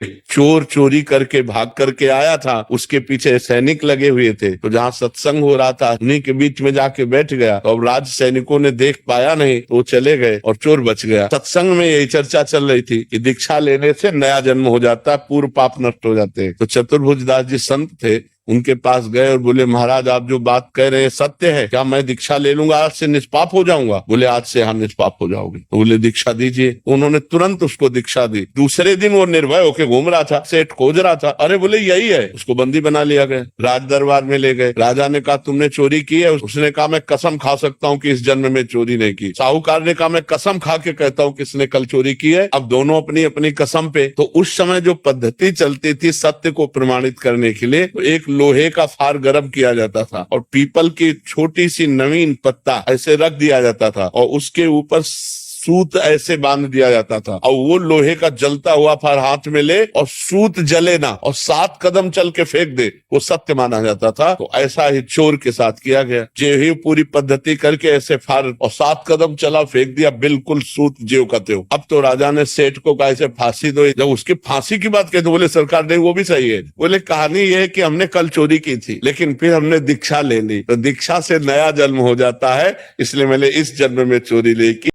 चोर चोरी करके भाग करके आया था, उसके पीछे सैनिक लगे हुए थे, तो जहाँ सत्संग हो रहा था उन्हीं के बीच में जाके बैठ गया। तो अब राज सैनिकों ने देख पाया नहीं, तो वो चले गए और चोर बच गया। सत्संग में यही चर्चा चल रही थी कि दीक्षा लेने से नया जन्म हो जाता है, पूर्व पाप नष्ट हो जाते हैं। तो चतुर्भुज दास जी संत थे, उनके पास गए और बोले, महाराज आप जो बात कह रहे हैं सत्य है क्या? मैं दीक्षा ले लूंगा, आज से निष्पाप हो जाऊंगा? बोले आज से हाँ निष्पाप हो जाओगे। तो बोले दीक्षा दीजिए। उन्होंने तुरंत उसको दीक्षा दी। दूसरे दिन वो निर्भय होकर घूम रहा था, सेठ खोज रहा था, अरे बोले यही है। उसको बंदी बना लिया गया, राज दरबार में ले गए। राजा ने कहा तुमने चोरी की है? उसने कहा मैं कसम खा सकता हूँ कि इस जन्म में चोरी नहीं की। साहूकार ने कहा मैं कसम खा के कहता हूँ किसने कल चोरी की है। अब दोनों अपनी अपनी कसम पे। तो उस समय जो पद्धति चलती थी सत्य को प्रमाणित करने के लिए, तो एक लोहे का फार गर्म किया जाता था और पीपल की छोटी सी नवीन पत्ता ऐसे रख दिया जाता था और उसके ऊपर सूत ऐसे बांध दिया जाता था और वो लोहे का जलता हुआ फार हाथ में ले और सूत जले ना और 7 कदम चल के फेंक दे, वो सत्य माना जाता था। तो ऐसा ही चोर के साथ किया गया। जे ही पूरी पद्धति करके ऐसे फार और 7 कदम चला, फेंक दिया, बिल्कुल सूत ज्यों का त्यों। अब तो राजा ने सेठ को कहा इसे फांसी दो। जब उसकी फांसी की बात कही तो बोले सरकार नहीं वो भी सही है। बोले कहानी ये है कि हमने कल चोरी की थी लेकिन फिर हमने दीक्षा ले ली, तो दीक्षा से नया जन्म हो जाता है, इसलिए मैंने इस जन्म में चोरी नहीं की।